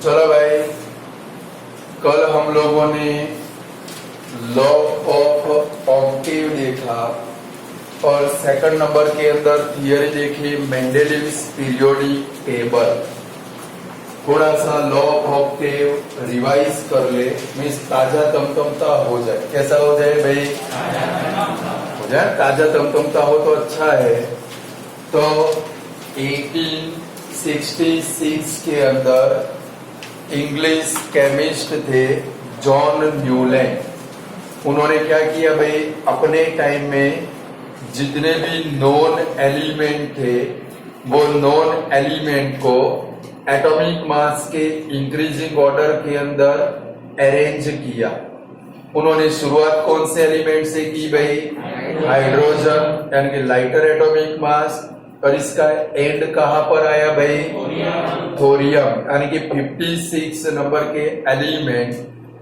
चलो भाई, कल हम लोगों ने लॉ ऑफ ऑक्टेव देखा और सेकंड नंबर के अंदर थियरी देखी मेंडेलिव्स पीरियोडिक टेबल। थोड़ा सा लॉ ऑफ ऑक्टेव रिवाइज कर ले, मीन्स ताजा तमतमता हो जाए। कैसा हो जाए भाई? हो जाए, ताजा तमतमता हो तो अच्छा है। तो 1866 के अंदर इंग्लिश केमिस्ट थे जॉन न्यूलैंड। उन्होंने क्या किया भाई, अपने टाइम में जितने भी नॉन एलिमेंट थे वो नॉन एलिमेंट को एटॉमिक मास के इंक्रीजिंग ऑर्डर के अंदर अरेंज किया। उन्होंने शुरुआत कौन से एलिमेंट से की भाई? हाइड्रोजन, यानी कि लाइटर एटॉमिक मास। और इसका एंड कहां पर आया भाई? थोरियम, यानी कि 56 नंबर के एलिमेंट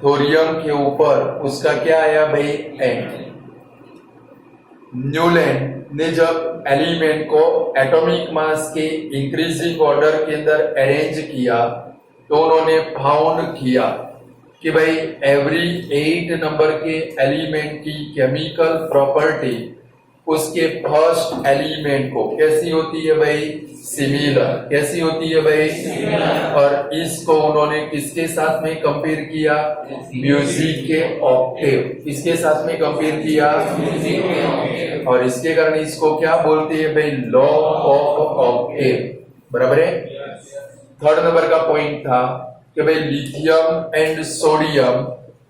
थोरियम के ऊपर उसका क्या आया भाई? एंड। न्यूलैंड ने जब एलिमेंट को एटॉमिक मास के इंक्रीजिंग ऑर्डर के अंदर अरेंज किया तो उन्होंने फाउंड किया कि भाई एवरी 8 नंबर के एलिमेंट की केमिकल प्रॉपर्टी उसके फर्स्ट एलिमेंट को कैसी होती है भाई? सिमिलर। कैसी होती है भाई? और इसको उन्होंने किसके साथ में कंपेयर किया? म्यूजिक के ऑक्टेव। किसके साथ में कंपेयर किया? और इसके कारण इसको क्या बोलते हैं भाई? Law of Octave. बराबर है। थर्ड नंबर का पॉइंट था कि भाई लिथियम एंड सोडियम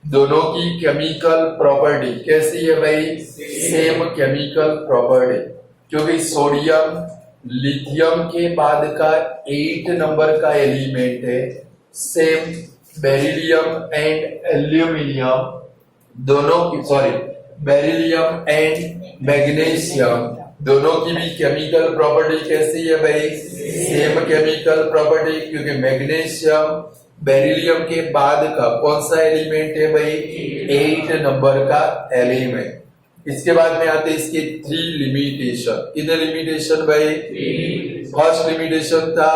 दोनों की केमिकल प्रॉपर्टी कैसी है भाई? सेम केमिकल प्रॉपर्टी, क्योंकि सोडियम लिथियम के बाद का 8 नंबर का एलिमेंट है। सेम बेरिलियम एंड एल्यूमिनियम दोनों की, बेरिलियम एंड मैग्नीशियम दोनों की भी केमिकल प्रॉपर्टी कैसी है भाई? सेम केमिकल प्रॉपर्टी, क्योंकि मैग्नीशियम बेरिलियम के बाद का कौन सा एलिमेंट है भाई? 8 नंबर का एलिमेंट। इसके बाद में आते इसके 3 लिमिटेशन। कितने लिमिटेशन भाई? फर्स्ट लिमिटेशन था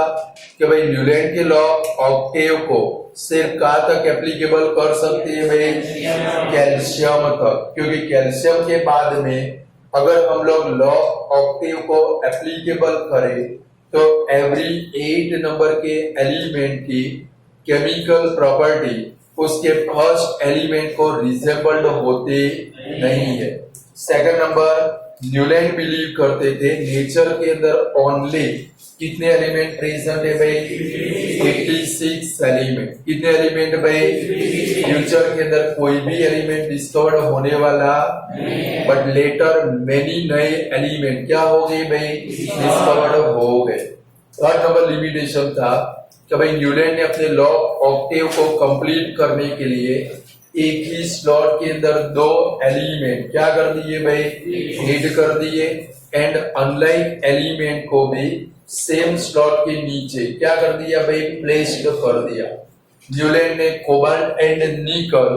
कि भाई न्यूलैंड के लॉ ऑक्टेव को सिर्फ कहां तक एप्लीकेबल कर सकते हैं भाई? कैल्शियम तक, क्योंकि कैल्शियम के बाद में अगर हम लोग लॉ ऑक्टेव को एप्लीकेबल करें तो एवरी 8 नंबर के एलिमेंट की केमिकल प्रॉपर्टी उसके फर्स्ट एलिमेंट को रिजेबल्ड होते नहीं है। सेकंड नंबर, न्यूलैंड बिलीव करते थे नेचर के अंदर ओनली कितने एलिमेंट प्रेजेंट है भाई? 86 एलिमेंट। कितने एलिमेंट भाई? फ्यूचर के अंदर कोई भी एलिमेंट डिस्कवर्ड होने वाला, बट लेटर मेनी नए एलिमेंट क्या हो गए भाई? डिस्कवर्ड हो गए। थर्ड नंबर लिमिटेशन था कि भाई न्यूलैंड ने अपने लॉ ऑक्टेव को कंप्लीट करने के लिए एक ही स्लॉट के अंदर 2 एलिमेंट क्या कर दिए भाई? ऐड कर दिए। एंड अनलाइक एलिमेंट को भी सेम स्लॉट के नीचे क्या कर दिया भाई? प्लेस्ड कर दिया। न्यूलैंड ने कोबाल्ट एंड निकल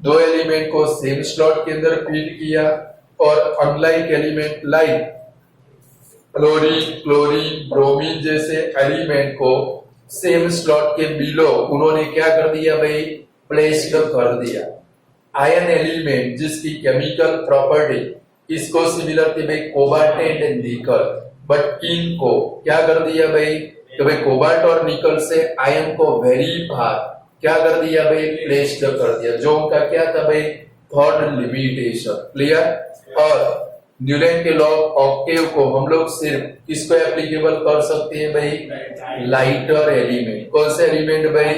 2 एलिमेंट को सेम स्लॉट के अंदर फीड किया और unlike element like chlorine, chlorine, bromine जैसे एलिमेंट को सेम स्लॉट के बिलो उन्होंने क्या कर दिया भाई? प्लेस्ड कर दिया। आयन एलिमेंट जिसकी केमिकल प्रॉपर्टी इसको सिमिलर थी भाई कोबाल्ट एंड निकल, बट इनको क्या कर दिया भाई? तो भाई कोबाल्ट और निकल से आयन को वेरी फार क्या कर दिया भाई? प्लेस्ड कर दिया, जो उनका क्या था भाई? Third limitation. क्लियर? और न्यूलैंड के लॉ ऑक्टेव को हम लोग सिर्फ किसको एप्लीकेबल कर सकते हैं भाई? Lighter element. कौन से एलिमेंट भाई?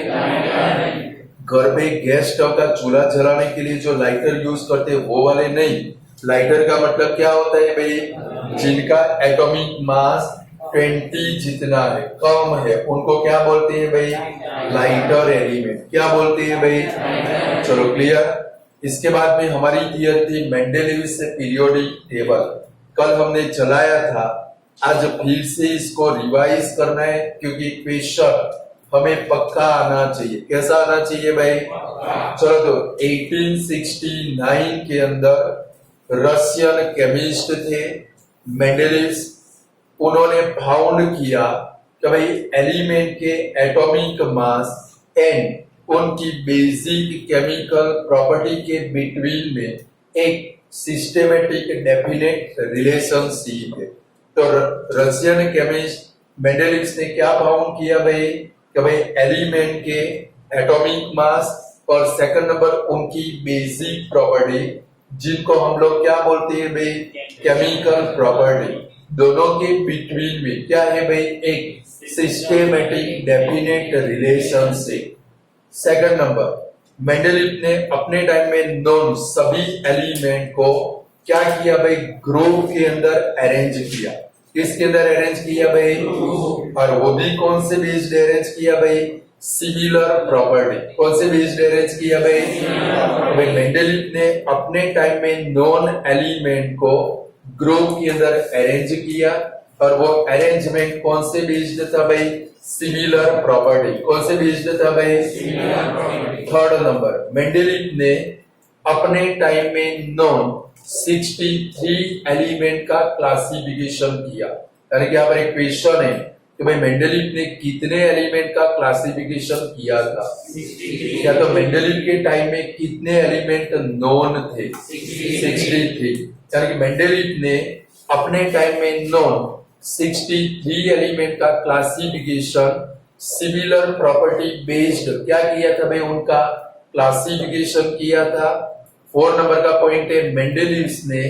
घर पे गैस स्टोव का चूल्हा जलाने के लिए जो लाइटर यूज करते हैं वो वाले नहीं। लाइटर का मतलब क्या होता है भाई? जिनका एटॉमिक मास 20 जितना है, कम है, उनको क्या बोलते हैं भाई? Lighter element. क्या बोलते हैं भाई? चलो क्लियर। इसके बाद में हमारी थियरी थी मेंडेलिव्स पीरियोडिक टेबल। कल हमने चलाया था, आज फिर से इसको रिवाइज करना है, क्योंकि क्वेश्चन हमें पक्का आना चाहिए। कैसा आना चाहिए भाई? चलो तो 1869 के अंदर रशियन केमिस्ट थे मेंडेलिव्स। उन्होंने फाउंड किया कि भाई एलिमेंट के एटॉमिक मास एंड उनकी बेसिक केमिकल प्रॉपर्टी के बिटवीन में एक सिस्टेमेटिक डेफिनेट रिलेशनशिप है। तो रशियन केमिस्ट मेंडेलिव्स ने क्या फाउंड किया भाई कि भाई एलिमेंट के एटॉमिक मास और सेकंड नंबर उनकी बेसिक प्रॉपर्टी, जिनको हम लोग क्या बोलते हैं भाई केमिकल प्रॉपर्टी, दोनों के बिटवीन में क्या है भाई एक systematic definite relationship. Second number Mendeleev ने अपने टाइम में नॉन सभी एलिमेंट को क्या किया भाई ग्रुप के अंदर अरेंज किया। किसके अंदर अरेंज किया भाई, और वो भी कौन से बेस्ड अरेंज किया भाई सिमिलर प्रॉपर्टी। कौन से बेस्ड अरेंज किया भाई मेंडेलिव ने अपने टाइम में नॉन एलिमेंट को ग्रुप के अंदर अरेंज किया, और वो अरेंजमेंट कौन से बेस्ड था भाई सिमिलर प्रॉपर्टी। कौन से बेस्ड था भाई similar property. Third number Mendeleev ने अपने टाइम में नॉन 63 एलिमेंट का क्लासिफिकेशन किया। यानी कि यहाँ पर एक क्वेश्चन है कि भाई मेंडेलिव ने कितने एलिमेंट का क्लासिफिकेशन किया था। या तो मेंडेलिव के टाइम में कितने एलिमेंट नॉन थे 63। यानी कि मेंडेलिव ने अपने टाइम में नॉन 63 एलिमेंट का क्लासिफिकेशन सिमिलर प्रॉपर्टी बेस्ड क्या किया था भाई उनका क्लासिफिकेशन किया था। 4 नंबर का पॉइंट है मेंडेलिव्स ने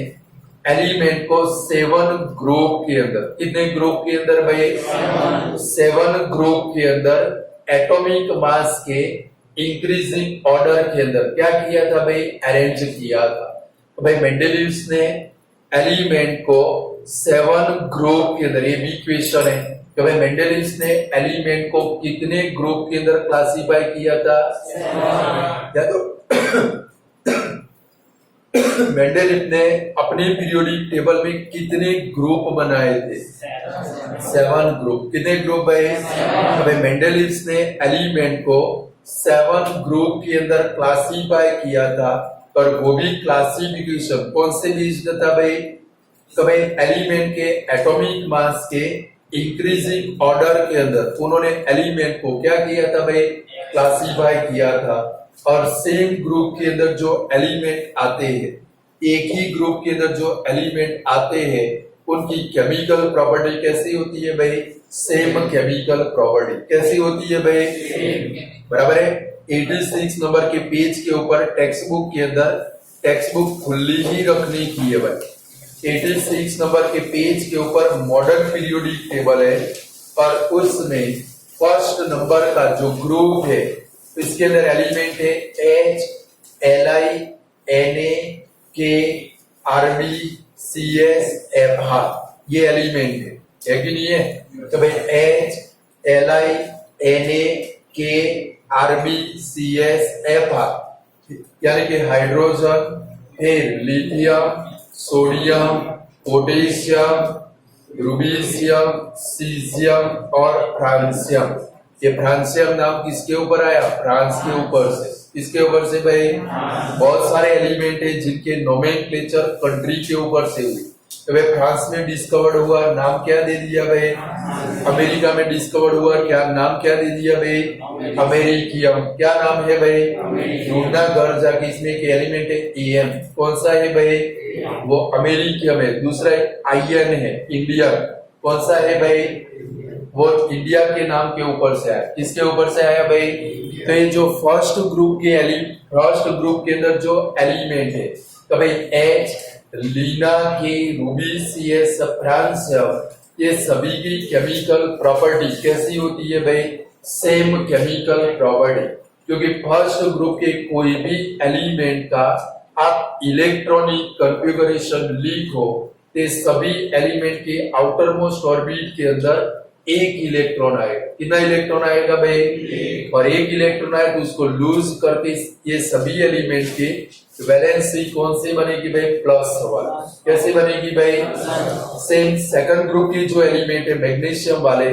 एलिमेंट को 7 ग्रुप के अंदर, कितने ग्रुप के अंदर भाई 7 ग्रुप के अंदर एटॉमिक मास के इंक्रीजिंग ऑर्डर के अंदर क्या किया था भाई अरेंज किया था। तो भाई मेंडेलिव्स ने एलिमेंट को 7 ग्रुप के अंदर, ये भी क्वेश्चन है कि भाई मेंडेलिव्स ने एलिमेंट को कितने ग्रुप के अंदर क्लासिफाई किया था। या तो मेंडेलिव ने अपने पीरियोडिक टेबल में कितने ग्रुप बनाए थे 7 ग्रुप। कितने ग्रुप भाई मेंडेलिव्स ने एलिमेंट को 7 ग्रुप के अंदर क्लासिफाई किया था, और वो भी क्लासिफिकेशन कौन से बेस्ड था भाई तो भाई एलिमेंट के एटॉमिक मास के इंक्रीजिंग ऑर्डर के अंदर उन्होंने एलिमेंट को क्या किया था भाई क्लासिफाई किया था। और सेम ग्रुप के अंदर जो एलिमेंट आते हैं, एक ही ग्रुप के अंदर जो एलिमेंट आते हैं उनकी केमिकल प्रॉपर्टी कैसी होती है भाई सेम केमिकल प्रॉपर्टी। कैसी होती है भाई बराबर है। 86 नंबर के पेज के ऊपर टेक्स्ट बुक के अंदर, टेक्स्ट बुक खुली ही रखनी की है भाई। 86 नंबर के पेज के ऊपर मॉडर्न पीरियोडिक टेबल है, और उसमें फर्स्ट नंबर का जो ग्रुप है इसके अंदर एलिमेंट है H, Li, Na, K, Rb, CS, Fr। ये एलिमेंट है कि नहीं है। तो भाई H, Li, Na, K, Rb, CS, Fr यानी कि हाइड्रोजन, फिर लिथियम, सोडियम, पोटेशियम, रूबीसियम, सीजियम और फ्रांसियम। ये फ्रांसियम नाम किसके ऊपर आया फ्रांस के ऊपर से। किसके ऊपर से भाई बहुत सारे एलिमेंट है जिनके नोमेनक्लेचर कंट्री के ऊपर से हुई। तो भाई फ्रांस में डिस्कवर्ड हुआ, नाम क्या दे दिया भाई अमेरिका में डिस्कवर्ड हुआ, क्या नाम क्या दे दिया भाई अमेरिकियम। क्या नाम है भाई ढूंढना घर जाके, इसमें एक एलिमेंट है एम, कौन सा है भाई वो अमेरिकियम है। दूसरा आईएन है इंडियन, कौन सा है भाई वो इंडिया के नाम के ऊपर से आया। किसके ऊपर से आया भाई तो ये जो फर्स्ट ग्रुप के अंदर जो एलिमेंट है तो भाई एच, लीना, के, रूबी, सीएस, फ्रांसियम, ये सभी की केमिकल प्रॉपर्टी कैसी होती है भाई सेम केमिकल प्रॉपर्टी। क्योंकि फर्स्ट ग्रुप के कोई भी एलिमेंट का आप इलेक्ट्रॉनिक कॉन्फ़िगरेशन लीक हो तो सभी एलिमेंट के आउटर मोस्ट ऑर्बिट के अंदर एक इलेक्ट्रॉन आएगा। कितना इलेक्ट्रॉन आएगा भाई और एक इलेक्ट्रॉन आए तो उसको लूज करके ये सभी एलिमेंट की वैलेंसी कौन सी बनेगी भाई प्लस वाला। कैसे बनेगी भाई सेम सेकंड ग्रुप के जो एलिमेंट है मैग्नीशियम वाले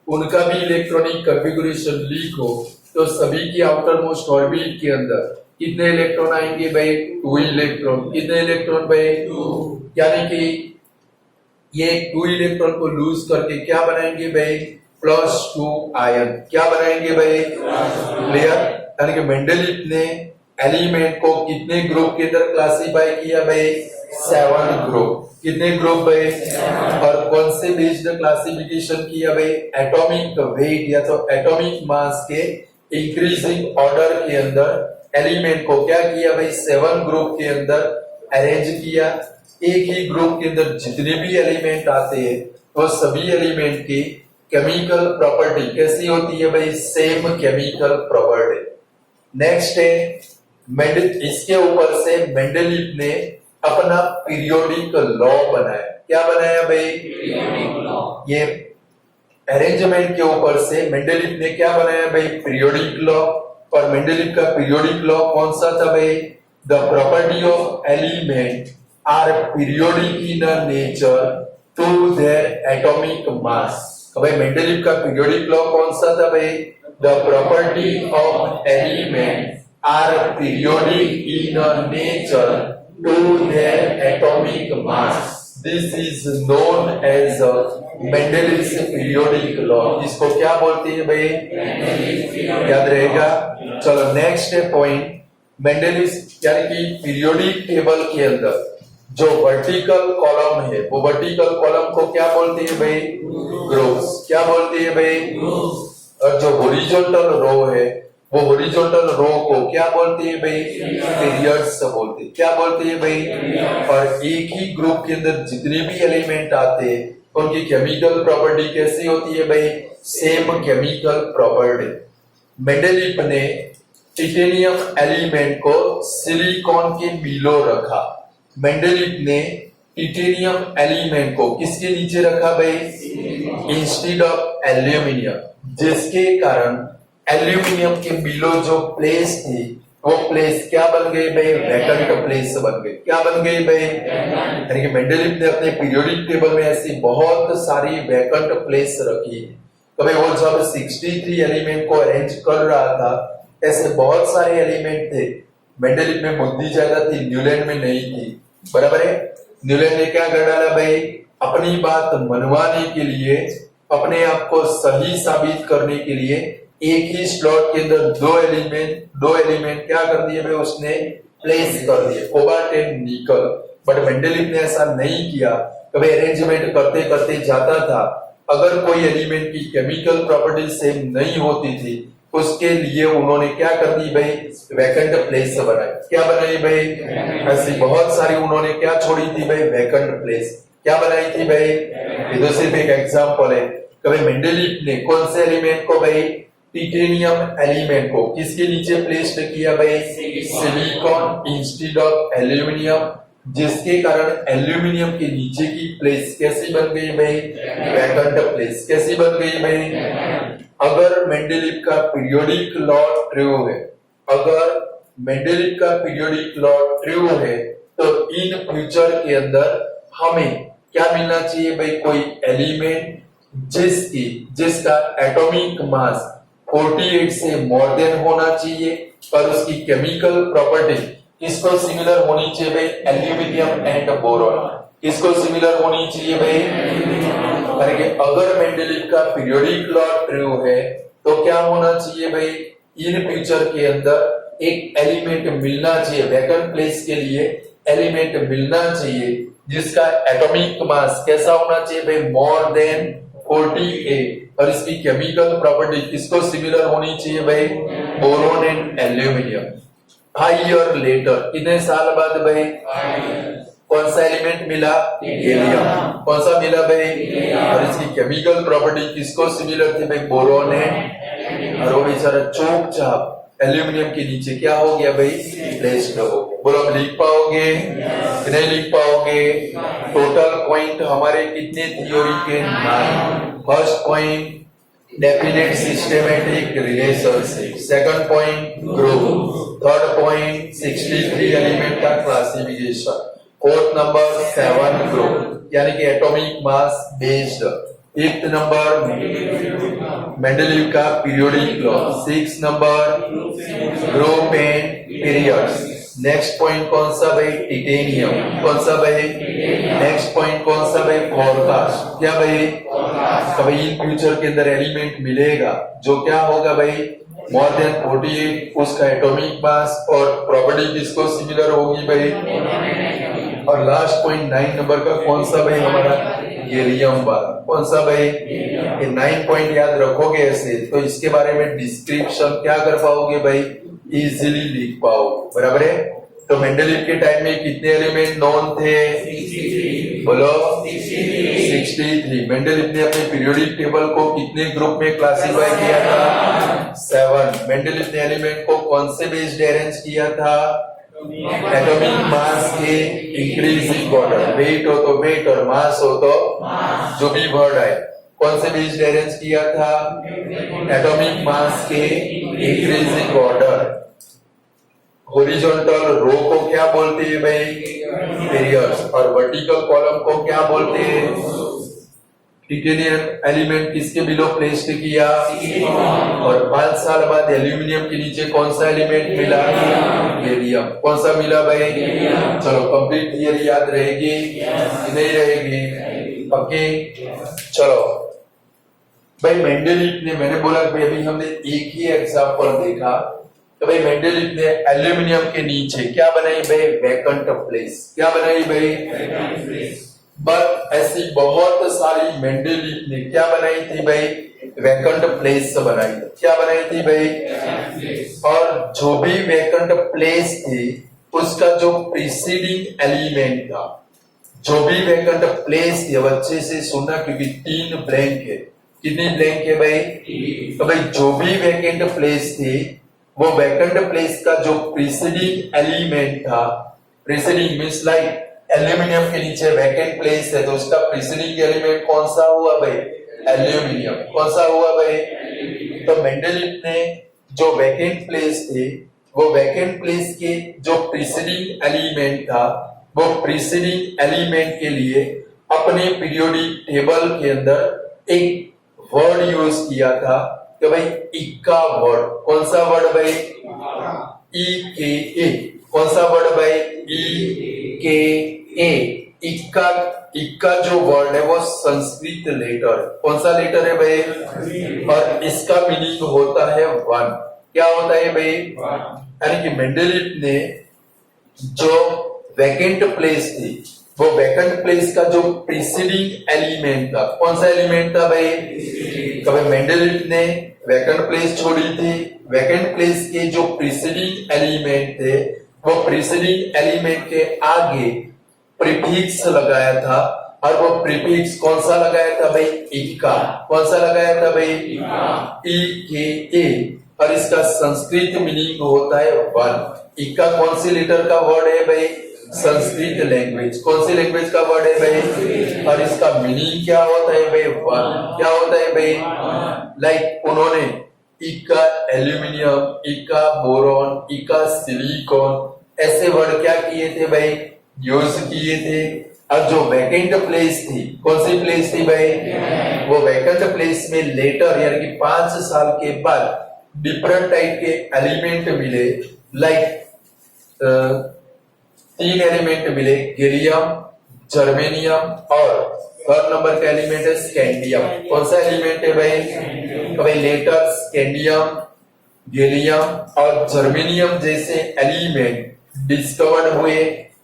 उनका भी इलेक्ट्रॉनिक कॉन्फ़िगरेशन लीक हो तो सभी की आउटर मोस्ट ऑर्बिट के अंदर कितने इलेक्ट्रॉन आएंगे भाई 2 इलेक्ट्रॉन। कितने इलेक्ट्रॉन भाई 2, यानी कि ये 2 इलेक्ट्रॉन को लूज करके क्या बनाएंगे भाई +2 आयन। क्या बनाएंगे भाई? क्लियर? यानी कि मेंडलीफ ने एलिमेंट को कितने ग्रुप के अंदर क्लासिफाई किया भाई? 7 ग्रुप। कितने ग्रुप भाई? और कौन से बेस्ड क्लासिफिकेशन किया भाई? एटॉमिक वेट या तो एटॉमिक मास के इंक्रीजिंग ऑर्डर के अंदर एलिमेंट को क्या किया भाई? 7 ग्रुप के अंदर अरेंज किया। एक ही ग्रुप के अंदर जितने भी एलिमेंट आते हैं वो सभी एलिमेंट की केमिकल प्रॉपर्टी कैसी होती है भाई? Same chemical property. नेक्स्ट है इसके ऊपर से मेंडलीफ ने अपना पीरियोडिक लॉ बनाया। क्या बनाया भाई? Periodic law. ये अरेंजमेंट के ऊपर से मेंडलीफ ने क्या बनाया भाई? Periodic law. और मेंडलीफ का पीरियोडिक लॉ कौन सा था भाई? The property of element are periodic in nature to their atomic mass. भाई मेंडलीफ का पीरियोडिक लॉ कौन सा था भाई? The property of element are periodic in nature to their atomic mass. This is known as Mendeleev's periodic law. इसको क्या बोलते हैं भाई? याद रहेगा। चलो नेक्स्ट पॉइंट, मेंडलीफ्स यानी कि पीरियोडिक टेबल के अंदर जो वर्टिकल कॉलम है वो वर्टिकल कॉलम को क्या बोलते हैं भाई? ग्रुप्स। क्या बोलते हैं भाई? और जो हॉरिजॉन्टल रो है वो हॉरिजॉन्टल रो को क्या बोलते हैं भाई? पीरियड्स बोलते हैं। क्या बोलते हैं भाई? और एक ही ग्रुप के अंदर जितने भी एलिमेंट आते हैं उनकी केमिकल प्रॉपर्टी कैसी होती है भाई? Same chemical property. मेंडलीफ ने टिटेनियम एलिमेंट को सिलिकॉन के बिलो रखा। मेंडलीफ ने टिटेनियम एलिमेंट को किसके नीचे रखा भाई? इंस्टेड ऑफ एल्यूमिनियम, जिसके कारण एल्यूमिनियम के बिलो जो प्लेस थी वो प्लेस क्या बन गई भाई? वैकेंट प्लेस बन गई। क्या बन गई भाई? यानी कि मेंडलीफ ने अपने पीरियोडिक टेबल में ऐसी बहुत सारी वैकेंट प्लेस रखी। तो भाई वो जब 63 एलिमेंट को अरेंज कर रहा था, ऐसे बहुत सारे एलिमेंट थे। मेंडलीफ में बुद्धि ज्यादा थी, न्यूलैंड में नहीं थी। बराबर है? न्यूलैंड ने क्या कर डाला भाई? अपनी बात मनवाने के लिए, अपने आप को सही साबित करने के लिए एक ही स्लॉट के अंदर दो एलिमेंट क्या कर दिए भाई? उसने प्लेस कर दिए, कोबाल्ट एंड निकल। बट मेंडलीफ ने ऐसा नहीं किया। कभी अरेंजमेंट करते करते जाता था, अगर कोई एलिमेंट की केमिकल प्रॉपर्टी सेम नहीं होती थी उसके लिए उन्होंने क्या कर दी भाई? वैकेंट प्लेस बनाई। क्या बनाई भाई? ऐसी बहुत सारी उन्होंने क्या छोड़ी थी भाई? Vacant place. क्या बनाई थी भाई? ये तो सिर्फ एक एग्जांपल है। कभी मेंडलीफ ने कौन से एलिमेंट को भाई? टिटेनियम एलिमेंट को किसके नीचे प्लेस्ड किया भाई? सिलिकॉन इंस्टेड ऑफ एल्यूमिनियम, जिसके कारण एल्यूमिनियम के नीचे की प्लेस कैसी बन गई भाई? Vacant place. कैसी बन गई भाई? अगर मेंडलीफ का पीरियोडिक लॉ ट्रू है, अगर मेंडलीफ का पीरियोडिक लॉ ट्रू है तो इन फ्यूचर के अंदर हमें क्या मिलना चाहिए भाई? कोई एलिमेंट जिसका एटॉमिक मास 48 से मोर देन होना चाहिए और उसकी केमिकल प्रॉपर्टी किसको सिमिलर होनी चाहिए भाई? Aluminium and boron. किसको सिमिलर होनी चाहिए भाई? अगर मेंडलीफ का पीरियोडिक लॉ ट्रू है तो क्या होना चाहिए भाई? इन फ्यूचर के अंदर एक एलिमेंट मिलना चाहिए, वैकेंट प्लेस के लिए एलिमेंट मिलना चाहिए जिसका एटॉमिक मास कैसा होना चाहिए भाई? More than 48। और इसकी केमिकल प्रॉपर्टी किसको सिमिलर होनी चाहिए भाई? Boron and aluminium. 5 year later, कितने साल बाद भाई? कौन सा एलिमेंट मिला? हीलियम। कौन सा मिला भाई? और इसकी केमिकल प्रॉपर्टी किसको सिमिलर थी भाई? Boron and. और वो बेचारा चुपचाप एल्यूमिनियम के नीचे क्या हो गया भाई? प्लेस्ड हो गया। बोलो अब लिख पाओगे? नहीं लिख पाओगे? टोटल पॉइंट हमारे कितने थ्योरी के? 9। First point definite systematic relationship, second point group, third point 63 element का क्लासिफिकेशन, फोर्थ नंबर 7 ग्रुप यानी कि atomic mass based, fifth number Mendeleev का periodic law, 6 number group and periods. Next point कौन सा भाई? टिटेनियम। कौन सा भाई? नेक्स्ट पॉइंट कौन सा भाई? फोरकास्ट। क्या भाई? कभी इन फ्यूचर के अंदर एलिमेंट मिलेगा जो क्या होगा भाई मोर देन 48, उसका एटॉमिक मास और प्रॉपर्टी किसको सिमिलर होगी भाई। और लास्ट पॉइंट 9 नंबर का कौन सा भाई हमारा गैलियम वाला, कौन सा भाई, ये 9 पॉइंट याद रखोगे ऐसे तो इसके बारे में डिस्क्रिप्शन क्या कर पाओगे भाई, इजीली लिख पाओगे, बराबर है। तो मेंडलीव के टाइम में कितने एलिमेंट नॉन थे, 63। बोलो 63। मेंडलीव ने अपने पीरियोडिक टेबल को कितने ग्रुप में क्लासिफाई किया था, 7। मेंडलीव ने एलिमेंट को कौन से बेस्ड अरेंज किया था, एटॉमिक मास के इंक्रीजिंग ऑर्डर, वेट हो तो वेट और मास हो तो जो भी वर्ड है, कौन से बेस्ड अरेंज किया था, एटॉमिक मास के इंक्रीजिंग ऑर्डर। हॉरिजॉन्टल रो को क्या बोलते हैं भाई, पीरियड्स, और वर्टिकल कॉलम को क्या बोलते हैं, टिटेनियम एलिमेंट किसके बिलो प्लेस्ड किया, और 5 साल बाद एल्यूमिनियम के नीचे कौन सा एलिमेंट मिला, गैलियम। कौन सा मिला भाई, चलो कंप्लीट थियरी याद रहेगी कि नहीं रहेगी, ओके। चलो भाई मेंडलीव ने, मैंने बोला भाई अभी हमने एक ही एग्जांपल देखा, तो भाई मेंडलीव ने एल्यूमिनियम के नीचे क्या बनाई भाई, वैकेंट प्लेस, क्या बनाई भाई, वैकेंट प्लेस। बट ऐसी बहुत सारी मेंडलीव ने क्या बनाई थी भाई, वैकेंट प्लेस बनाई, क्या बनाई थी भाई, और जो भी वैकेंट प्लेस थी उसका जो प्रीसीडिंग एलिमेंट था, जो भी वैकेंट प्लेस थी, अब अच्छे से सुनना क्योंकि 3 ब्लैंक है, कितनी ब्लैंक है भाई, तो भाई जो भी वैकेंट प्लेस थी वो वैकेंट प्लेस का जो प्रीसीडिंग एलिमेंट था, प्रीसीडिंग मींस लाइक एल्यूमिनियम के नीचे वैकेंट प्लेस है तो उसका प्रीसीडिंग एलिमेंट कौन सा हुआ भाई, एल्यूमिनियम। कौन सा हुआ भाई, तो मेंडलीव ने जो वैकेंट प्लेस थे वो वैकेंट प्लेस के जो प्रीसीडिंग एलिमेंट था वो प्रीसीडिंग एलिमेंट के लिए अपने पीरियोडिक टेबल के अंदर एक वर्ड यूज किया था कि भाई इक्का वर्ड, कौन सा वर्ड भाई, ई के ए। कौन सा वर्ड भाई, ई के ए। इक्का, इक्का जो वर्ड है वो संस्कृत लेटर, कौन सा लेटर है भाई, और इसका मीनिंग होता है 1। क्या होता है भाई, यानी कि मेंडलीव ने जो वैकेंट प्लेस थी वो वैकेंट प्लेस का जो प्रीसीडिंग एलिमेंट था, कौन सा एलिमेंट था भाई, कभी मेंडलीव ने वैकेंट प्लेस छोड़ी थी, वैकेंट प्लेस के जो प्रीसीडिंग एलिमेंट थे वो प्रीसीडिंग एलिमेंट के आगे प्रीफिक्स लगाया था, और वो प्रीफिक्स कौन सा लगाया था भाई, इक्का। कौन सा लगाया था भाई, ई के ए, और इसका संस्कृत मीनिंग होता है 1। इक्का कौन सी लेटर का वर्ड है भाई, संस्कृत लैंग्वेज। कौन सी लैंग्वेज का वर्ड है भाई, और इसका मीनिंग क्या होता है भाई, 1। क्या होता है भाई, लाइक उन्होंने इक्का एल्यूमिनियम, इक्का बोरॉन, इक्का सिलिकॉन ऐसे वर्ड क्या किए थे भाई, यूज किए थे। और जो वैकेंट प्लेस थी, कौन सी प्लेस थी भाई, वो वैकेंट प्लेस में लेटर यानी कि 5 साल के बाद डिफरेंट टाइप के एलिमेंट मिले, लाइक 3 एलिमेंट मिले, गैलियम, जर्मेनियम और 3rd नंबर का एलिमेंट है स्कैंडियम। कौन सा एलिमेंट है भाई, तो भाई लेटर स्कैंडियम, गैलियम और जर्मेनियम जैसे एलिमेंट डिस्कवर्ड हुए,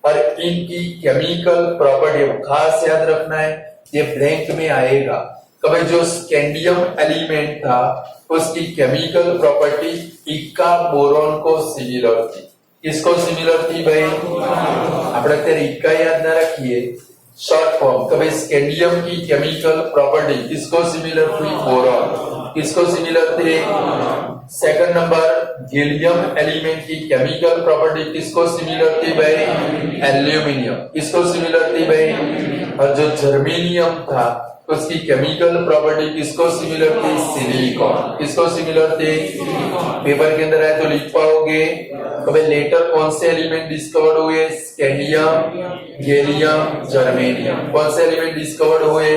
और इनकी केमिकल प्रॉपर्टी खास याद रखना है, ये ब्लैंक में आएगा। तो भाई जो स्कैंडियम एलिमेंट था उसकी केमिकल प्रॉपर्टी इक्का बोरॉन को सिमिलर थी। किसको सिमिलर थी भाई, આપણે અત્યારે इक्का याद ना रखिए, शॉर्ट फॉर्म। तो भाई स्कैंडियम की केमिकल प्रॉपर्टी किसको सिमिलर थी, बोरॉन। किसको सिमिलर थी, 2nd नंबर गैलियम एलिमेंट की केमिकल प्रॉपर्टी किसको सिमिलर थी भाई, एल्यूमिनियम। किसको सिमिलर थी भाई, और जो जर्मेनियम था उसकी केमिकल प्रॉपर्टी किसको सिमिलर थी, सिलिकॉन। किसको सिमिलर थी, पेपर के अंदर आए तो लिख पाओगे। तो भाई लेटर कौन से एलिमेंट डिस्कवर्ड हुए, स्कैंडियम, गैलियम, जर्मेनियम। कौन से एलिमेंट डिस्कवर्ड हुए,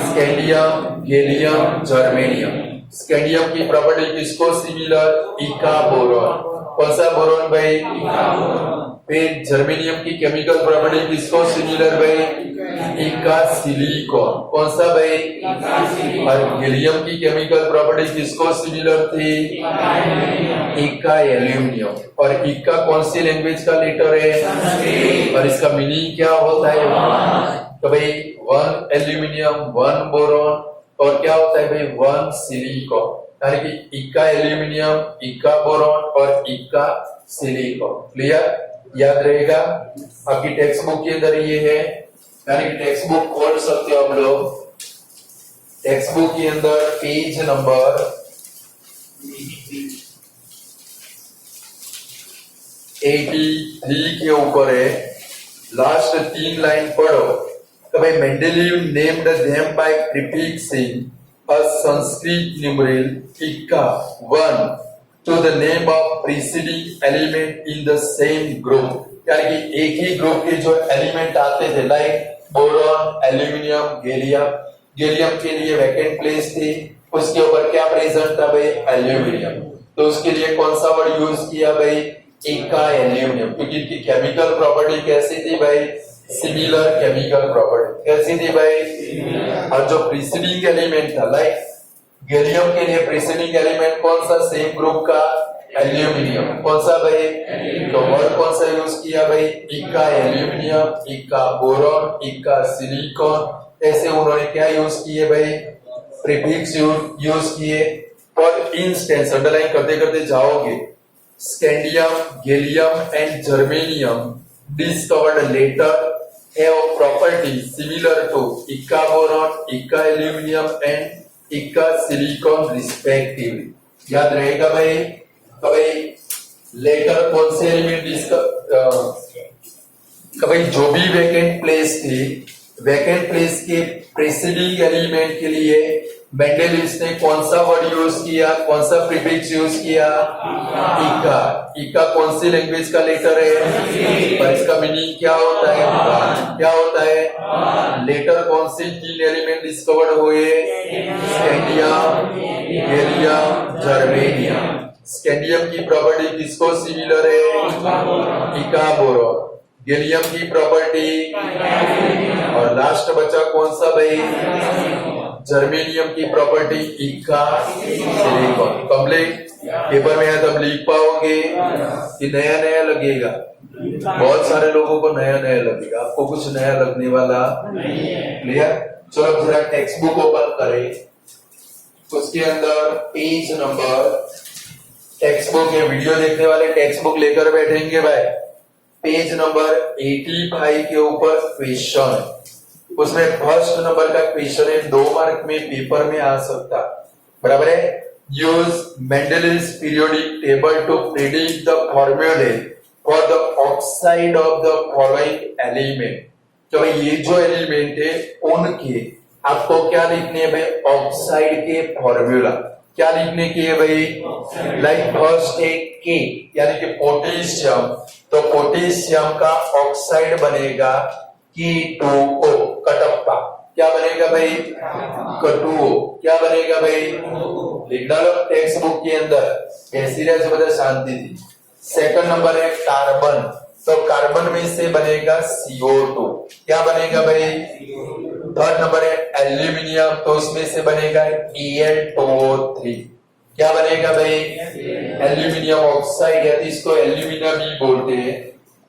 स्कैंडियम, गैलियम, जर्मेनियम। स्कैंडियम की प्रॉपर्टी किसको सिमिलर, इक्का बोरॉन। कौन सा बोरॉन भाई, फिर जर्मेनियम की केमिकल प्रॉपर्टी किसको सिमिलर भाई? इका सिलिकॉन। कौन सा भाई? और गैलियम की केमिकल प्रॉपर्टी किसको सिमिलर थी? इका एल्यूमिनियम। और इका कौन सी लैंग्वेज का लेटर है? और इसका मीनिंग क्या होता है? तो भाई 1 एल्यूमिनियम 1 बोरॉन और क्या होता है भाई? 1 सिलिकॉन। यानी कि इका एल्यूमिनियम, इका बोरॉन और इका सिलिकॉन। क्लियर? याद रहेगा। आपकी टेक्स्ट बुक के अंदर ये है, यानी कि टेक्स्ट बुक खोल सकते हो हम लोग। टेक्स्ट बुक के अंदर पेज नंबर 83 के ऊपर है, लास्ट 3 लाइन पढ़ो। तो भाई Mendeleev named them by prefixing a Sanskrit numeral Ika 1 to the name of preceding element in the same group। यानी कि एक ही ग्रुप के जो एलिमेंट आते थे, like boron, aluminium, gallium. Gallium के लिए वैकेंट प्लेस थी, उसके ऊपर क्या प्रेजेंट था भाई? एल्यूमिनियम। तो उसके लिए कौन सा वर्ड यूज किया भाई? इका एल्यूमिनियम, क्योंकि इनकी केमिकल प्रॉपर्टी कैसी थी भाई? Similar chemical property. कैसी थी भाई? और जो प्रीसीडिंग एलिमेंट था, लाइक गैलियम के लिए प्रीसीडिंग एलिमेंट कौन सा? सेम ग्रुप का एल्यूमिनियम। कौन सा भाई? तो वर्ड कौन सा यूज किया भाई? इका एल्यूमिनियम, इका बोरॉन, इका सिलिकॉन। ऐसे उन्होंने क्या यूज किए भाई? प्रीफिक्स यूज किए। और इंस्टेंस अंडरलाइन करते करते जाओगे। Scandium, gallium and germanium discovered later have properties similar to Ica boron, Ica aluminum and Ica silicon respectively। याद रहेगा भाई। तो भाई लेटर कौन से एलिमेंट भाई जो भी वैकेंट प्लेस थी, वैकेंट प्लेस के प्रेसिडिंग एलिमेंट के लिए मेंडेलिव्स ने कौन सा वर्ड यूज किया? कौन सा प्रीफिक्स यूज किया? इका। इका कौन सी लैंग्वेज का लेटर है? और इसका मीनिंग क्या होता है? क्या होता है? लेटर कौन से 3 एलिमेंट डिस्कवर्ड हुए? Scandium, gallium, germanium. स्कैंडियम की प्रॉपर्टी किसको सिमिलर है? इका बोरॉन। गैलियम की प्रॉपर्टी, और लास्ट बचा कौन सा भाई? जर्मेनियम की प्रॉपर्टी इका सिलिकॉन। कंप्लीट। पेपर में है तब लिख पाओगे कि नया नया लगेगा? बहुत सारे लोगों को नया नया लगेगा, आपको कुछ नया लगने वाला क्लियर? चलो जरा टेक्स्ट बुक ओपन करें, उसके अंदर पेज नंबर, टेक्स्ट बुक है, वीडियो देखने वाले टेक्स्ट बुक लेकर बैठेंगे भाई। पेज नंबर 85 के ऊपर क्वेश्चन, उसमें फर्स्ट नंबर का क्वेश्चन है, 2 मार्क में पेपर में आ सकता। बराबर है? Use Mendeleev's periodic table to predict the formulae for the oxide of the following element. तो भाई ये जो एलिमेंट है उनके आपको क्या लिखने है भाई? ऑक्साइड के फॉर्मूला क्या लिखने की है भाई? लाइक फर्स्ट है के, यानी कि पोटेशियम। तो पोटेशियम का ऑक्साइड बनेगा K2O, कटप्पा। क्या बनेगा भाई? K2O। क्या बनेगा भाई? लिख डालो टेक्स्ट बुक के अंदर, कैसी रहे बता शांति थी। सेकंड नंबर है कार्बन, तो कार्बन में से बनेगा CO2। क्या बनेगा भाई? थर्ड नंबर है एल्यूमिनियम, तो उसमें से बनेगा Al2O3। क्या बनेगा भाई? एल्यूमिनियम ऑक्साइड है, इसको एल्यूमिनियम ही बोलते हैं।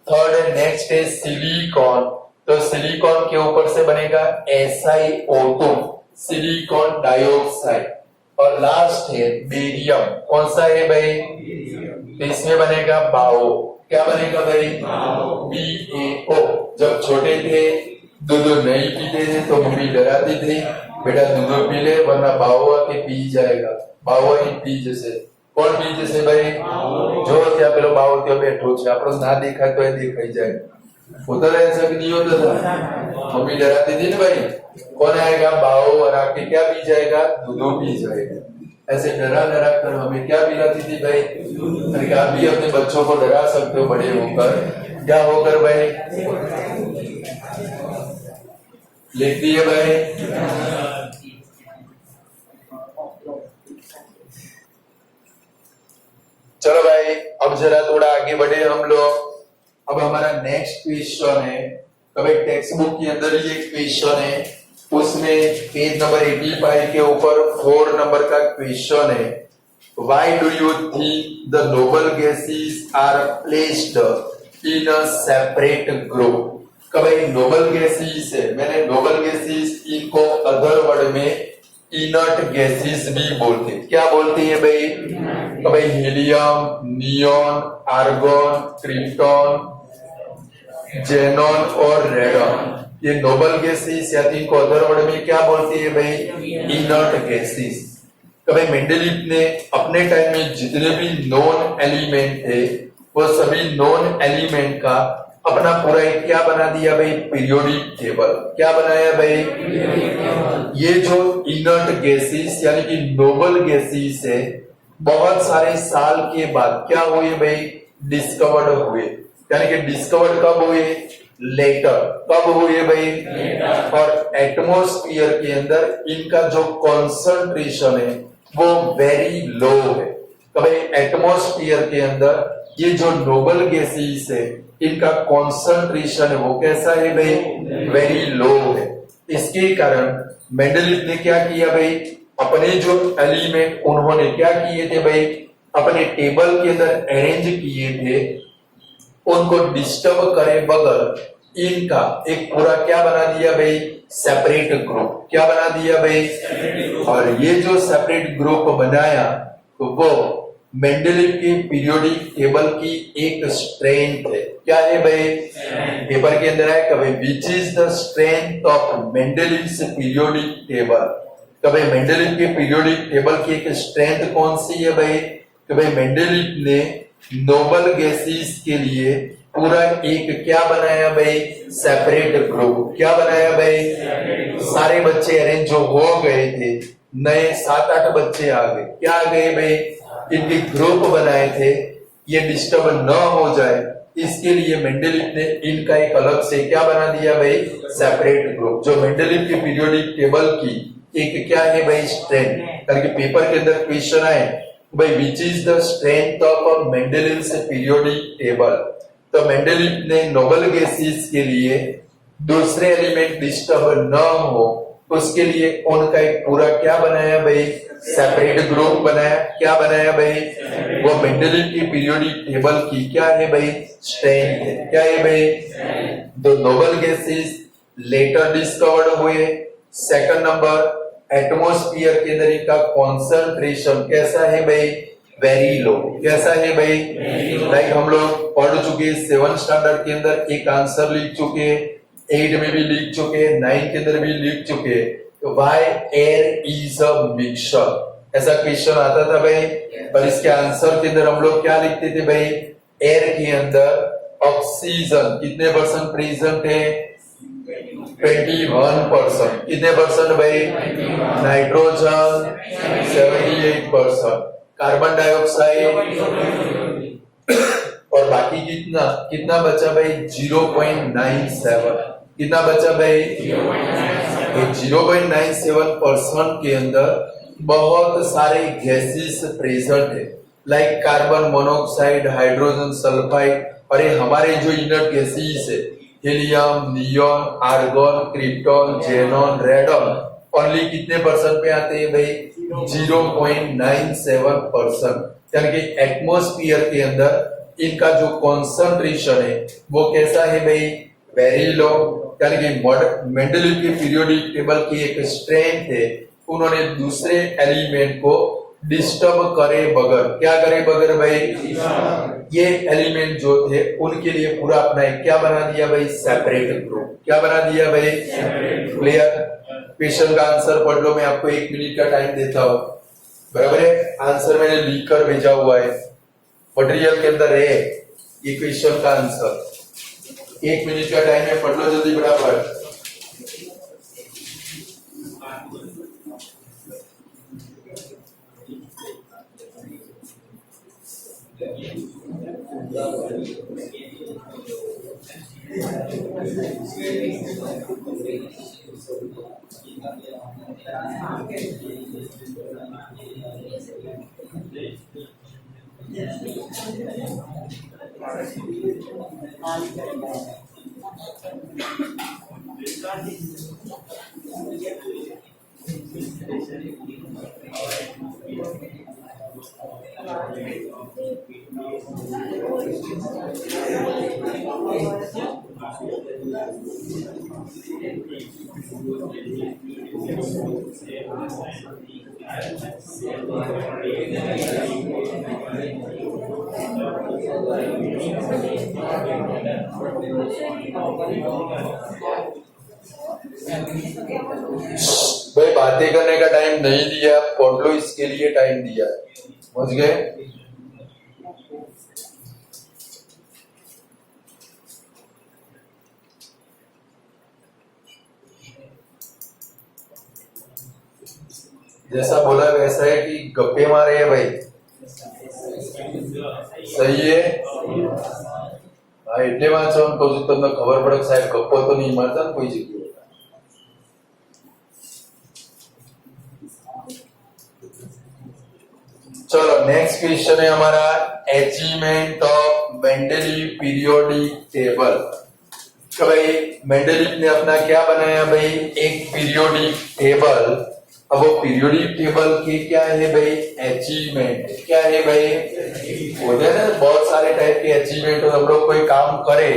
थर्ड नेक्स्ट है सिलिकॉन, तो सिलिकॉन के ऊपर से बनेगा SiO2, सिलिकॉन डाइऑक्साइड। और लास्ट है बेरियम, कौन सा है भाई? इसमें बनेगा बाओ। क्या बनेगा भाई? BaO। जब छोटे थे दूध नहीं पीते थे तो मम्मी डराती थी, बेटा दूध पी ले वरना बाओ आके पी जाएगा। बाओ ही पी जैसे, कौन पी जैसे भाई? जो क्या पेलो बाओ त्यो बैठो छे, आपने ना देखा तो देखाई जाए। होता है ऐसा कि नहीं होता था? मम्मी डराती थी ना भाई, कौन आएगा बाओ और आके क्या पी जाएगा? दूध पी जाएगा। ऐसे डरा डरा कर हमें क्या पिलाती थी भाई? अरे आप भी अपने बच्चों को डरा सकते हो बड़े होकर। क्या होकर भाई? लिखती है भाई। चलो भाई अब जरा थोड़ा आगे बढ़े हम लोग। अब हमारा नेक्स्ट क्वेश्चन है, तो भाई टेक्स्ट बुक के अंदर ही एक क्वेश्चन है, उसमें पेज नंबर 85 के ऊपर 4 नंबर का क्वेश्चन है, why do you think the noble gases are placed in a separate group. भाई नोबल गैसेस है, मैंने नोबल गैसेस इनको अदर वर्ड में इनर्ट गैसेस भी बोलते हैं। क्या बोलते हैं भाई? तो भाई helium, neon, argon, krypton, xenon और रेडॉन, ये नोबल गैसेस या इनको अदर वर्ड में क्या बोलते हैं भाई? Inert gases. तो भाई मेंडलीफ ने अपने टाइम में जितने भी नॉन एलिमेंट थे वो सभी नॉन एलिमेंट का अपना पूरा एक क्या बना दिया भाई? Periodic table. क्या बनाया भाई? ये जो इनर्ट गैसेस यानी कि नोबल गैसेस है, बहुत सारे साल के बाद क्या हुए भाई? डिस्कवर्ड हुए। यानी कि डिस्कवर्ड कब हुए? लेटर। कब हुए भाई? और एटमॉस्फेयर के अंदर इनका जो कॉन्सेंट्रेशन है वो वेरी लो है। तो भाई एटमॉस्फेयर के अंदर ये जो नोबल गैसेस है इनका कॉन्सेंट्रेशन है वो कैसा है भाई? वेरी लो है। इसके कारण मेंडलीफ ने क्या किया भाई? अपने जो एलिमेंट उन्होंने क्या किए थे भाई? अपने टेबल के अंदर अरेंज किए थे, उनको डिस्टर्ब करे बगैर इनका एक पूरा क्या बना दिया भाई? Separate group. क्या बना दिया भाई? और ये जो सेपरेट ग्रुप बनाया तो वो मेंडलीफ के पीरियोडिक टेबल की एक स्ट्रेंथ है। क्या है भाई? पेपर के अंदर है कभी which is the strength of Mendeleev's periodic table. कभी मेंडलीफ के पीरियोडिक टेबल की एक स्ट्रेंथ कौन सी है भाई? कि भाई मेंडलीफ ने नोबल गैसेस के लिए पूरा एक क्या बनाया भाई? Separate group. क्या बनाया भाई? सारे बच्चे अरेंज जो हो गए थे, नए 7-8 बच्चे आ गए। क्या आ गए भाई? इनके ग्रुप बनाए थे, ये डिस्टर्ब न हो जाए इसके लिए मेंडलीफ ने इनका एक अलग से क्या बना दिया भाई? Separate group. जो मेंडलीफ के पीरियोडिक टेबल की एक क्या है भाई? स्ट्रेंथ। करके पेपर के अंदर क्वेश्चन आए भाई which is the strength of Mendeleev's periodic table. तो मेंडलीफ ने नोबल गैसेस के लिए दूसरे एलिमेंट डिस्टर्ब न हो उसके लिए उनका एक पूरा क्या बनाया भाई? सेपरेट ग्रुप बनाया। क्या बनाया भाई? वो मेंडलीफ की पीरियोडिक टेबल की क्या है भाई? स्ट्रेंथ है। क्या है भाई? The noble gases later discovered हुए। सेकंड नंबर एटमॉस्फेयर के अंदर इनका कॉन्सेंट्रेशन कैसा है भाई? Very low. कैसा है भाई? लाइक हम लोग पढ़ चुके 7th स्टैंडर्ड के अंदर एक आंसर लिख चुके, 8 में भी लिख चुके, 9 के अंदर भी लिख चुके। Why air is a mixture, ऐसा क्वेश्चन आता था भाई। और इसके आंसर के अंदर हम लोग क्या लिखते थे भाई? एयर के अंदर ऑक्सीजन कितने परसेंट प्रेजेंट है? 21%। कितने परसेंट भाई? नाइट्रोजन 78%, कार्बन डाइऑक्साइड और बाकी कितना कितना बचा भाई? 0.97। कितना बचा भाई? 0.97% के अंदर बहुत सारे गैसेस प्रेजेंट है, like carbon monoxide, hydrogen sulphide. और ये हमारे जो इनर्ट गैसेस है helium, neon, argon, krypton, xenon, radon, only कितने परसेंट पे आते हैं भाई? 0.97%। यानी कि एटमॉस्फेयर के अंदर इनका जो कॉन्सेंट्रेशन है वो कैसा है भाई? वेरी लो। यानी कि मेंडलीफ के पीरियोडिक टेबल की एक स्ट्रेंथ है, उन्होंने दूसरे एलिमेंट को डिस्टर्ब करे बगैर, क्या करे बगैर भाई? ये एलिमेंट जो थे उनके लिए पूरा अपना एक क्या बना दिया भाई? Separate group. क्या बना दिया भाई? क्लियर? क्वेश्चन का आंसर पढ़ लो, मैं आपको 1 मिनट का टाइम देता हूँ। बराबर है? आंसर मैंने लिख कर भेजा हुआ है, मटेरियल के अंदर है ये क्वेश्चन का आंसर। 1 मिनट का टाइम है, पढ़ लो जल्दी बराबर। भाई बातें करने का टाइम नहीं दिया, पढ़ लो, इसके लिए टाइम दिया है, समझ गए? जैसा बोला वैसा है कि गप्पे मारे है भाई, सही है? हाँ, એટલે વાંચો તો તમને ખબર પડે કે સાહેબ ગપ્પો તો નહીં મારતા ને કોઈ જગ્યાએ. चलो नेक्स्ट क्वेश्चन है हमारा achievement of Mendeleev periodic table. तो भाई मेंडलीव ने अपना क्या बनाया भाई, एक पीरियोडिक टेबल. अब वो पीरियोडिक टेबल के क्या है भाई, अचीवमेंट. क्या है भाई, होते हैं ना बहुत सारे टाइप के अचीवमेंट. और हम लोग कोई काम करे,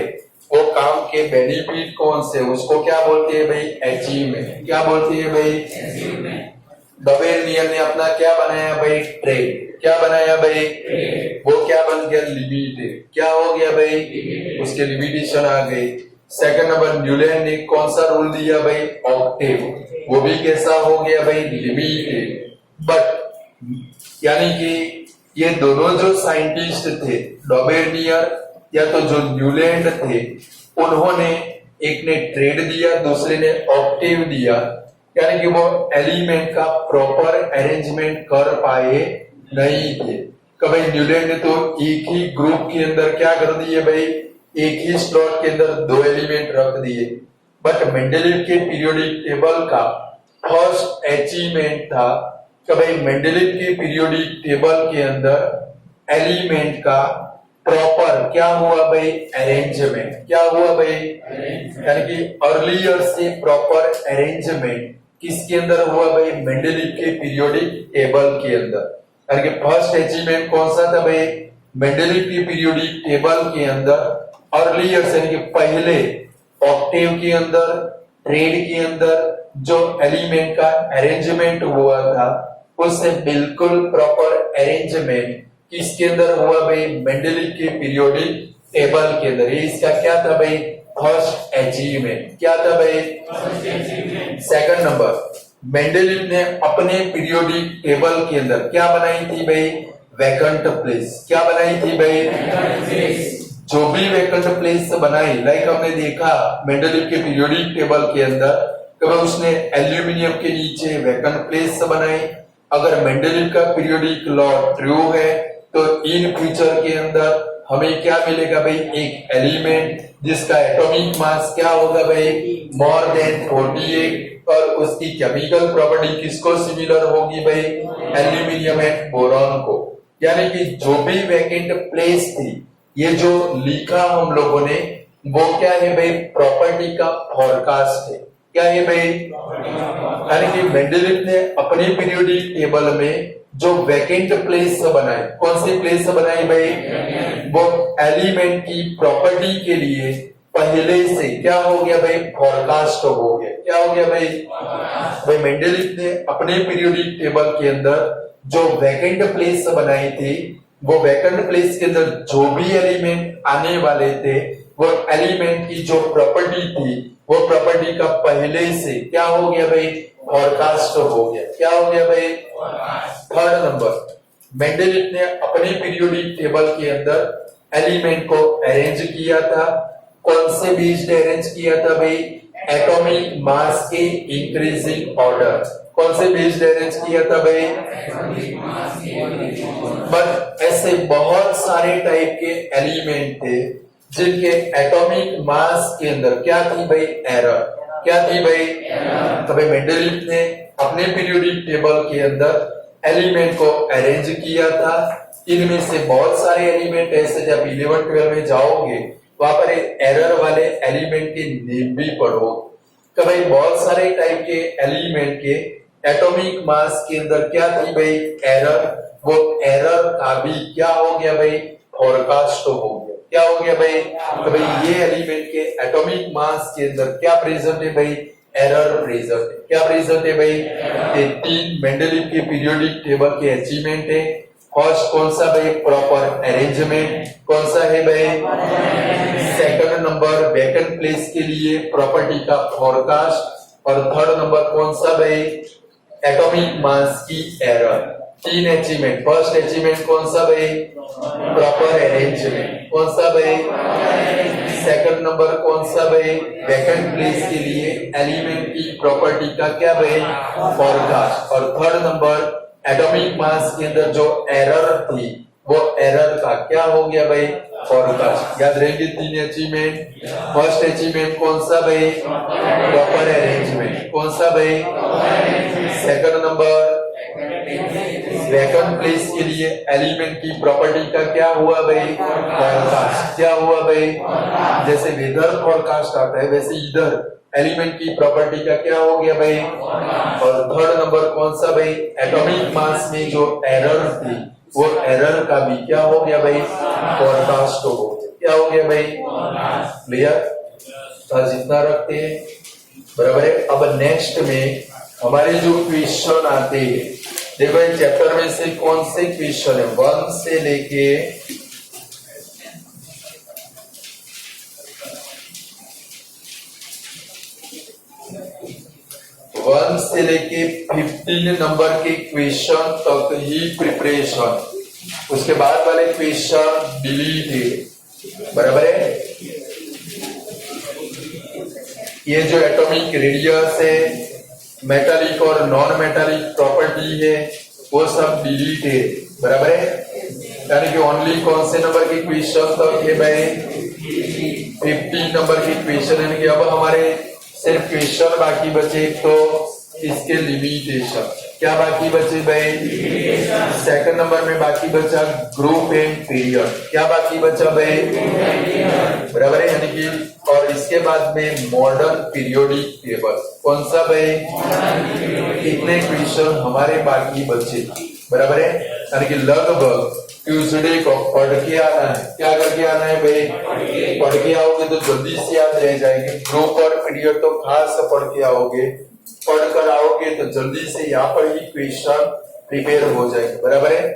वो काम के बेनिफिट कौन से, उसको क्या बोलते हैं भाई, अचीवमेंट. क्या बोलते हैं भाई, डबेलियर ने अपना क्या बनाया भाई, ट्रेड. क्या बनाया भाई, वो क्या बन गया, लिमिटेड. क्या हो गया भाई, उसके लिमिटेशन आ गई. सेकंड नंबर न्यूलैंड ने कौन सा रूल दिया भाई, ऑक्टेव. वो भी कैसा हो गया भाई, लिमिटेड. बट यानी कि ये दोनों जो साइंटिस्ट थे, डबेलियर या तो जो न्यूलैंड थे, उन्होंने एक ने ट्रेड दिया, दूसरे ने ऑक्टेव दिया. यानी कि वो एलिमेंट का प्रॉपर अरेंजमेंट कर पाए नहीं थे. कभी न्यूलैंड ने तो एक ही ग्रुप के अंदर क्या कर दिए भाई, एक ही स्लॉट के अंदर दो एलिमेंट रख दिए. बट मेंडलीव के पीरियोडिक टेबल का फर्स्ट अचीवमेंट था कि भाई मेंडलीव के पीरियोडिक टेबल के अंदर एलिमेंट का प्रॉपर क्या हुआ भाई, अरेंजमेंट. क्या हुआ भाई, यानी कि अर्लियर से प्रॉपर अरेंजमेंट किसके अंदर हुआ भाई, मेंडलीव के पीरियोडिक टेबल के अंदर. यानी कि फर्स्ट अचीवमेंट कौन सा था भाई, मेंडलीव के पीरियोडिक टेबल के अंदर अर्लियर से, यानी कि पहले ऑक्टेव के अंदर, ट्रेड के अंदर जो एलिमेंट का अरेंजमेंट हुआ था, उससे बिल्कुल प्रॉपर अरेंजमेंट किसके अंदर हुआ भाई, मेंडलीव के पीरियोडिक टेबल के अंदर. ये इसका क्या था भाई, फर्स्ट अचीवमेंट. क्या था भाई, सेकंड नंबर, मेंडलीव ने अपने पीरियोडिक टेबल के अंदर क्या बनाई थी भाई, वैकेंट प्लेस. क्या बनाई थी भाई, जो भी वैकेंट प्लेस बनाई, लाइक हमने देखा मेंडलीव के पीरियोडिक टेबल के अंदर तो उसने एल्यूमिनियम के नीचे वैकेंट प्लेस बनाई. अगर मेंडलीव का पीरियोडिक लॉ ट्रू है तो इन फ्यूचर के अंदर हमें क्या मिलेगा भाई, एक एलिमेंट जिसका एटॉमिक मास क्या होगा भाई, मोर देन 48. और उसकी केमिकल प्रॉपर्टी किसको सिमिलर होगी भाई, एल्यूमिनियम एंड बोरॉन को. यानी कि जो भी वैकेंट प्लेस थी, ये जो लिखा हम लोगों ने, वो क्या है भाई, प्रॉपर्टी का फोरकास्ट है. क्या है भाई, यानी कि मेंडलीव ने अपने पीरियोडिक टेबल में जो वैकेंट प्लेस बनाए, कौन सी प्लेस बनाई भाई, वो एलिमेंट की प्रॉपर्टी के लिए पहले से क्या हो गया भाई, फोरकास्ट हो गया. क्या हो गया भाई, भाई मेंडलीव ने अपने पीरियोडिक टेबल के अंदर जो वैकेंट प्लेस बनाई थी, वो वैकेंट प्लेस के अंदर जो भी एलिमेंट आने वाले थे, वो एलिमेंट की जो प्रॉपर्टी थी, वो प्रॉपर्टी का पहले से क्या हो गया भाई, फोरकास्ट हो गया. क्या हो गया भाई, थर्ड नंबर, मेंडलीव ने अपने पीरियोडिक टेबल के अंदर एलिमेंट को अरेंज किया था. कौन से बेस पे अरेंज किया था भाई, एटॉमिक मास के इंक्रीजिंग ऑर्डर. कौन से बेस पे अरेंज किया था भाई, बट ऐसे बहुत सारे टाइप के एलिमेंट थे जिनके एटॉमिक मास के अंदर क्या थी भाई, एरर. क्या थी भाई, तो भाई मेंडलीव ने अपने पीरियोडिक टेबल के अंदर एलिमेंट को अरेंज किया था. इनमें से बहुत सारे एलिमेंट ऐसे, जब 11-12 में जाओगे वहां पर एरर वाले एलिमेंट के नेम भी पढ़ो कि भाई बहुत सारे टाइप के एलिमेंट के एटॉमिक मास के अंदर क्या थी भाई एरर, वो एरर का भी क्या हो गया भाई फोरकास्ट हो गया। क्या हो गया भाई तो भाई ये एलिमेंट के एटॉमिक मास के अंदर क्या प्रेजेंट है भाई एरर प्रेजेंट है। क्या प्रेजेंट है भाई ये 3 मेंडलीव के पीरियोडिक टेबल के अचीवमेंट है। फर्स्ट कौन सा भाई प्रॉपर अरेंजमेंट, कौन सा है भाई सेकंड नंबर वैकेंट प्लेस के लिए प्रॉपर्टी का फोरकास्ट, और थर्ड नंबर कौन सा भाई एटॉमिक मास की एरर। 3 अचीवमेंट। फर्स्ट अचीवमेंट कौन सा भाई प्रॉपर अरेंजमेंट, कौन सा भाई सेकंड नंबर कौन सा भाई वैकेंट प्लेस के लिए एलिमेंट की प्रॉपर्टी का क्या भाई फोरकास्ट, और थर्ड नंबर एटॉमिक मास के अंदर जो एरर थी वो एरर का क्या हो गया भाई फोरकास्ट। याद रहेंगे 3 अचीवमेंट। फर्स्ट अचीवमेंट कौन सा भाई प्रॉपर अरेंजमेंट, कौन सा भाई सेकंड नंबर वैकेंट प्लेस के लिए एलिमेंट की प्रॉपर्टी का क्या हुआ भाई फोरकास्ट। क्या हुआ भाई जैसे वेदर फोरकास्ट आता है वैसे इधर एलिमेंट की प्रॉपर्टी का क्या हो गया भाई, और थर्ड नंबर कौन सा भाई एटॉमिक मास में जो एरर थी वो एरर का भी क्या हो गया भाई फोरकास्ट हो गया। क्या हो गया भाई क्लियर, जितना रखते हैं बराबर है। अब नेक्स्ट में हमारे जो क्वेश्चन आते हैं देखो चैप्टर में से कौन से क्वेश्चन है 1 से लेके 15 नंबर के क्वेश्चन तक ही प्रिपरेशन, उसके बाद वाले क्वेश्चन डिलीट है बराबर है। ये जो एटॉमिक रेडियस है मेटालिक और नॉन मेटालिक प्रॉपर्टी है वो सब डिलीट है बराबर है। यानी कि ओनली कौन से नंबर के क्वेश्चन तक है भाई 15 नंबर के क्वेश्चन। यानी कि अब हमारे सिर्फ क्वेश्चन बाकी बचे तो इसके लिमिटेशन। क्या बाकी बचे भाई सेकंड नंबर में बाकी बचा ग्रुप एंड पीरियड। क्या बाकी बचा भाई बराबर है यानी कि, और इसके बाद में मॉडर्न पीरियोडिक टेबल। कौन सा भाई कितने क्वेश्चन हमारे बाकी बचे बराबर है। यानी कि लगभग ट्यूसडे को पढ़ के आना है। क्या करके आना है भाई पढ़ के आओगे तो जल्दी से याद रह जाएंगे। ग्रुप और पीरियड तो खास पढ़ के आओगे, पढ़ कर आओगे तो जल्दी से यहाँ पर ही क्वेश्चन प्रिपेयर हो जाएंगे बराबर है।